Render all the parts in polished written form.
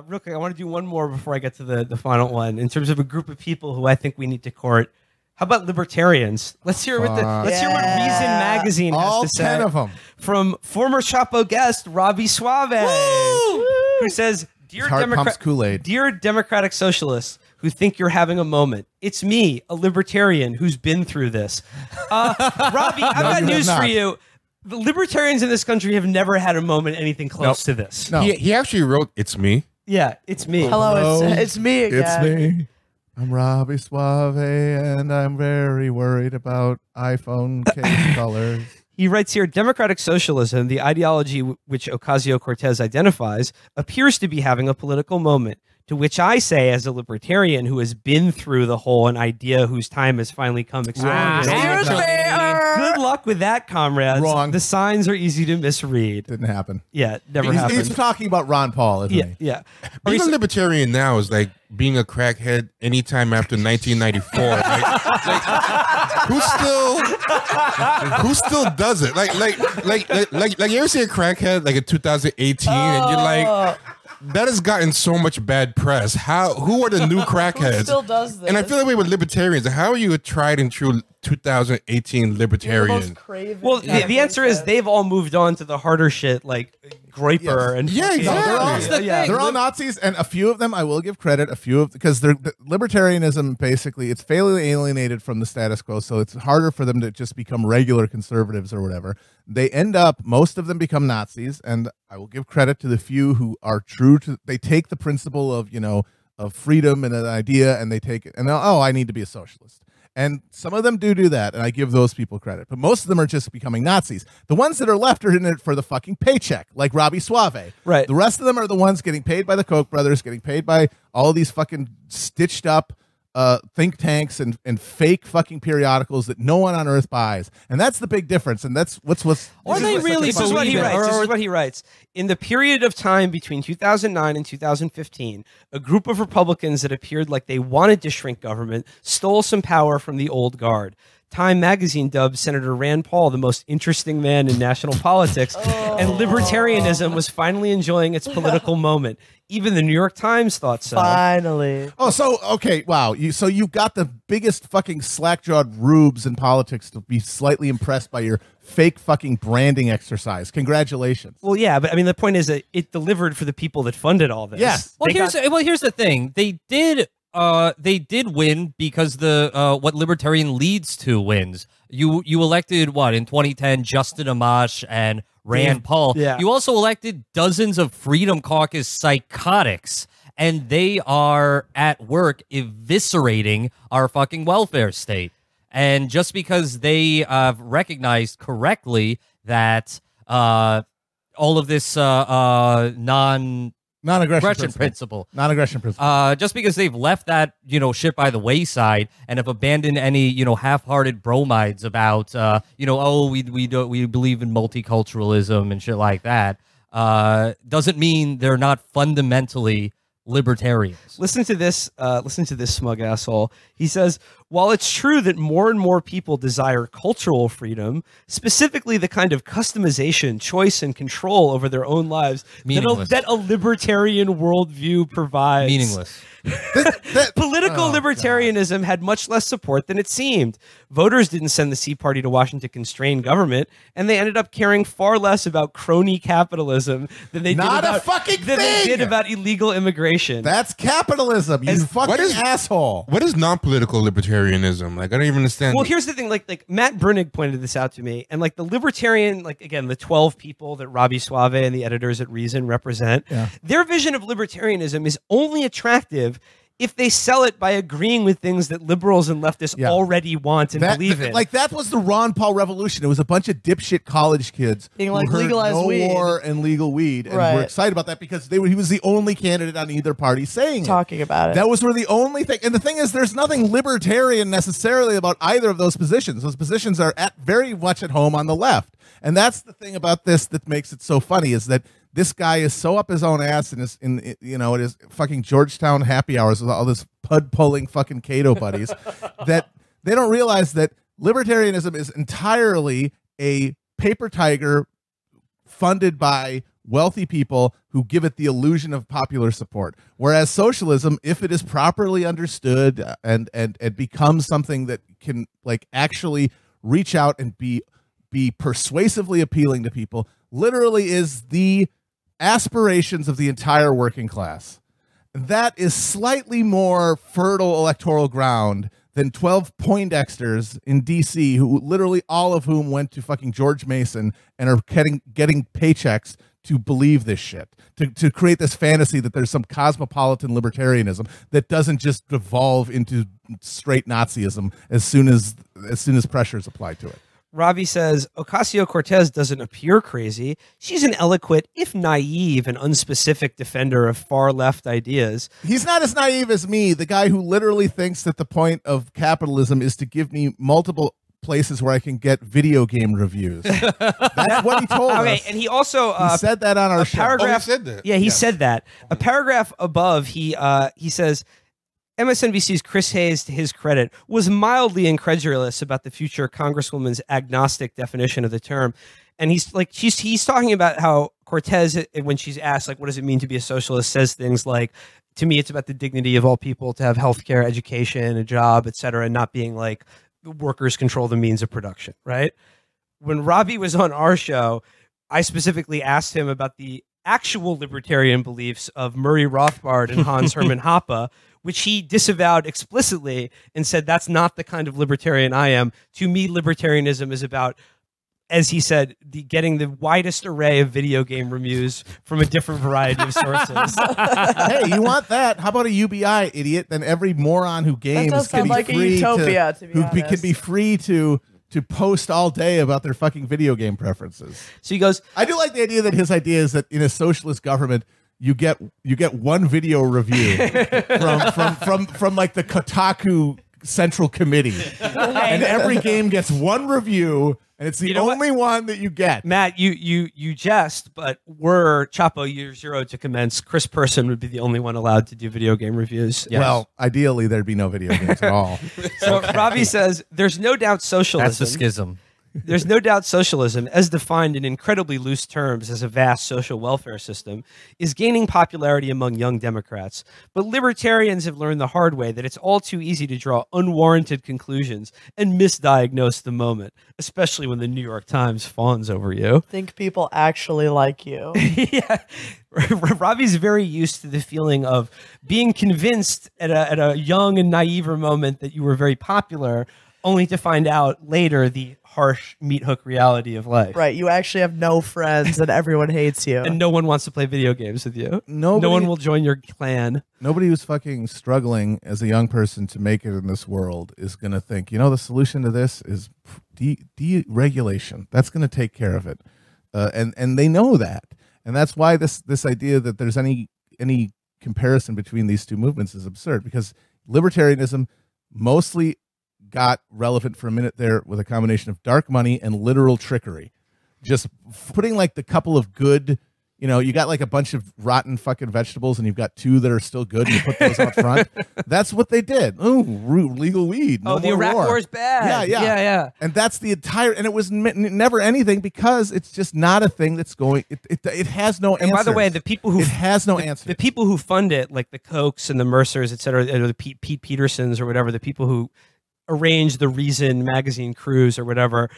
Real quick, I want to do one more before I get to the final one. In terms of a group of people who I think we need to court, how about libertarians? Let's hear what Reason Magazine has to say. All 10 of them. From former Chapo guest Robbie Suave, who says, "Dear Democratic Socialists who think you're having a moment, it's me, a libertarian who's been through this." Robbie, I've got news for you. The libertarians in this country have never had a moment anything close to this. No. He actually wrote, "It's me." Yeah, it's me. Hello, it's me again. It's me. I'm Robbie Suave, and I'm very worried about iPhone case colors. He writes here, democratic socialism, the ideology which Ocasio-Cortez identifies, appears to be having a political moment, to which I say, as a libertarian who has been through the whole an idea whose time has finally come, good luck with that, comrades. Wrong. The signs are easy to misread. Didn't happen. Yeah, never happened. He's talking about Ron Paul, isn't he? Yeah. Being a libertarian now is like being a crackhead anytime after 1994. Who still does it? Like you ever see a crackhead like in 2018 and you're like, that has gotten so much bad press. Who are the new crackheads? Who still does this? And I feel that way with libertarians. How are you a tried and true 2018 libertarian? Well, the answer is they've all moved on to the harder shit, like Groyper and exactly. They're all Nazis, and a few of them I will give credit. Because libertarianism basically it's fairly alienated from the status quo, so it's harder for them to just become regular conservatives or whatever. They end up, most of them become Nazis, and I will give credit to the few who are true to. They take the principle of of freedom and an idea, and they take it, and I need to be a socialist. And some of them do that, and I give those people credit. But most of them are just becoming Nazis. The ones that are left are in it for the fucking paycheck, like Robbie Suave. Right. The rest of them are the ones getting paid by the Koch brothers, getting paid by all these fucking stitched up think tanks and fake fucking periodicals that no one on earth buys. And that's the big difference. And that's what's This is what he writes. In the period of time between 2009 and 2015, a group of Republicans that appeared like they wanted to shrink government stole some power from the old guard. Time magazine dubbed Senator Rand Paul the most interesting man in national politics, and libertarianism was finally enjoying its political moment. Even the New York Times thought so. Finally. Oh, so, okay, wow. So you've got the biggest fucking slack-jawed rubes in politics to be slightly impressed by your fake fucking branding exercise. Congratulations. Well, yeah, but I mean, the point is that it delivered for the people that funded all this. Yes. Well, here's the thing. They did win because what libertarian leads to wins. You elected what in 2010 Justin Amash and Rand Paul. Yeah. You also elected dozens of Freedom Caucus psychotics, and they are at work eviscerating our fucking welfare state. And just because they have recognized correctly that all of this non-aggression principle. Non-aggression principle. Just because they've left that, shit by the wayside and have abandoned any, half-hearted bromides about, we believe in multiculturalism and shit like that, doesn't mean they're not fundamentally libertarians. Listen to this smug asshole. He says, while it's true that more and more people desire cultural freedom, specifically the kind of customization, choice, and control over their own lives that a libertarian worldview provides. Meaningless. Political libertarianism had much less support than it seemed. Voters didn't send the Tea Party to Washington to constrain government, and they ended up caring far less about crony capitalism than they did about illegal immigration. That's capitalism, you fucking asshole. What is non-political libertarianism? Like, I don't even understand. Well, here's the thing. Like Matt Brunig pointed this out to me, and like the libertarian, like again, the 12 people that Robbie Suave and the editors at Reason represent, their vision of libertarianism is only attractive if they sell it by agreeing with things that liberals and leftists already want and believe in. Like, that was the Ron Paul revolution. It was a bunch of dipshit college kids being like, who heard legalize no weed. war and legal weed, and were excited about that because he was the only candidate on either party talking about it. That was the only thing. And the thing is, there's nothing libertarian necessarily about either of those positions. Those positions are very much at home on the left. And that's the thing about this that makes it so funny, is that this guy is so up his own ass in his fucking Georgetown happy hours with all this pud-pulling fucking Cato buddies that they don't realize that libertarianism is entirely a paper tiger funded by wealthy people who give it the illusion of popular support. Whereas socialism, if it is properly understood and becomes something that can like actually reach out and be persuasively appealing to people, literally is the aspirations of the entire working class. That is slightly more fertile electoral ground than 12 Poindexters in D.C., who literally all of whom went to fucking George Mason and are getting paychecks to believe this shit, to create this fantasy that there's some cosmopolitan libertarianism that doesn't just devolve into straight Nazism as soon as pressure is applied to it. Robbie says, Ocasio-Cortez doesn't appear crazy. She's an eloquent, if naive and unspecific defender of far-left ideas. He's not as naive as me, the guy who literally thinks that the point of capitalism is to give me multiple places where I can get video game reviews. That's what he told us. Okay, and he also he said that on our show. Paragraph, he said that. Yeah, he said that. A paragraph above, he says, MSNBC's Chris Hayes, to his credit, was mildly incredulous about the future Congresswoman's agnostic definition of the term. And he's talking about how Cortez, when she's asked, like, what does it mean to be a socialist, says things like, to me, it's about the dignity of all people to have healthcare, education, a job, et cetera, and not being like workers control the means of production, right? When Robbie was on our show, I specifically asked him about the actual libertarian beliefs of Murray Rothbard and Hans Hermann Hoppe, which he disavowed explicitly and said, that's not the kind of libertarian I am. To me, libertarianism is about, as he said, getting the widest array of video game reviews from a different variety of sources. Hey, you want that? How about a UBI, idiot? Then every moron who games can be free can be free to post all day about their fucking video game preferences. So he goes, I do like the idea that his idea is that in a socialist government, you get one video review from like the Kotaku Central Committee, and every game gets one review, and it's the only one that you get. Matt, you jest, but were Chapo Year Zero to commence, Chris Person would be the only one allowed to do video game reviews. Yes. Well, ideally, there'd be no video games at all. So Robbie says, there's no doubt socialism. That's a schism. There's no doubt socialism, as defined in incredibly loose terms as a vast social welfare system, is gaining popularity among young Democrats. But libertarians have learned the hard way that it's all too easy to draw unwarranted conclusions and misdiagnose the moment, especially when the New York Times fawns over you. Think people actually like you. Yeah. Robbie's very used to the feeling of being convinced at a young and naive moment that you were very popular, only to find out later the harsh meat hook reality of life. Right, you actually have no friends and everyone hates you. And no one wants to play video games with you. No one will join your clan. Nobody who's fucking struggling as a young person to make it in this world is going to think, the solution to this is deregulation. That's going to take care of it. And they know that. And that's why this idea that there's any comparison between these two movements is absurd, because libertarianism mostly got relevant for a minute there with a combination of dark money and literal trickery. Just putting like the couple of good, you got like a bunch of rotten fucking vegetables and you've got two that are still good and you put those out front. That's what they did. Ooh, legal weed. No the Iraq war is bad. Yeah. And that's the entire, and it was never anything because it's just not a thing that's going, it has no answer. And by the way, the people who, it has no answer. The people who fund it, like the Kochs and the Mercers, et cetera, or the Pete Petersons or whatever, the people who arrange the Reason magazine cruise or whatever,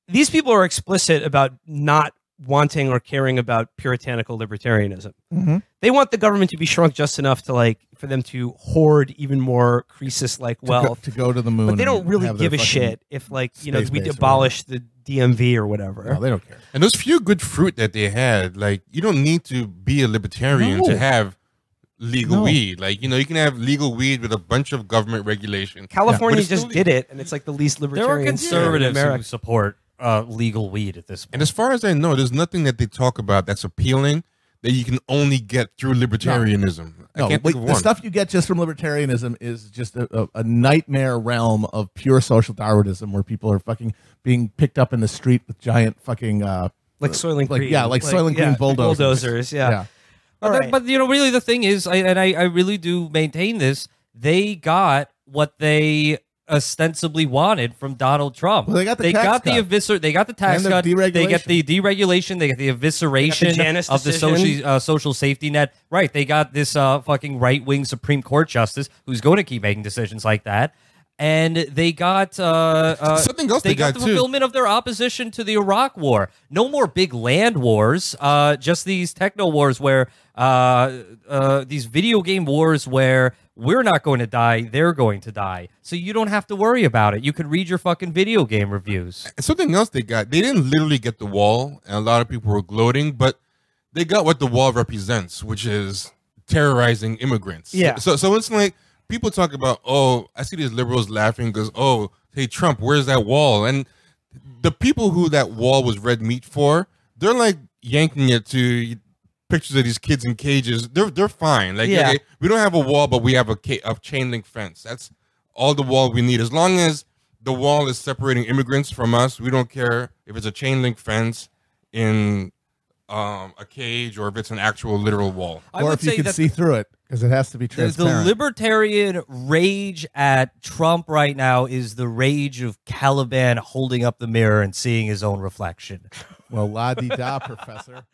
these people are explicit about not wanting or caring about puritanical libertarianism. Mm-hmm. They want the government to be shrunk just enough to for them to hoard even more Croesus-like wealth to go to the moon. But they don't really give a shit if we abolish the DMV or whatever. No, they don't care. And those few good fruit that they had, you don't need to be a libertarian to have legal weed. You can have legal weed with a bunch of government regulation. California just did it, and it's like the least libertarian. There are conservatives who support legal weed at this point. And as far as I know, there's nothing that they talk about that's appealing that you can only get through libertarianism. I can't think of one. The stuff you get just from libertarianism is just a nightmare realm of pure social Darwinism where people are fucking being picked up in the street with giant fucking like Soylent Green. Soylent Green bulldozers. Yeah. But really the thing is, I really do maintain this, they got what they ostensibly wanted from Donald Trump. Well, they got the tax cut. They got the tax cut. They get the deregulation. They get the evisceration of the social safety net. Right. They got this fucking right-wing Supreme Court justice who's going to keep making decisions like that. And they got something else. They got the fulfillment of their opposition to the Iraq War. No more big land wars. Just these techno wars where these video game wars where we're not going to die, they're going to die. So you don't have to worry about it. You can read your fucking video game reviews. Something else they got. They didn't literally get the wall, and a lot of people were gloating, but they got what the wall represents, which is terrorizing immigrants. Yeah. So it's like. People talk about, oh, I see these liberals laughing because, oh, hey, Trump, where's that wall? And the people who that wall was red meat for, they're like yanking it to pictures of these kids in cages. They're fine. Like, okay, we don't have a wall, but we have a chain link fence. That's all the wall we need. As long as the wall is separating immigrants from us, we don't care if it's a chain link fence in a cage or if it's an actual literal wall. Or if you can see through it. Because it has to be transparent. The libertarian rage at Trump right now is the rage of Caliban holding up the mirror and seeing his own reflection. Well, la-di-da, Professor.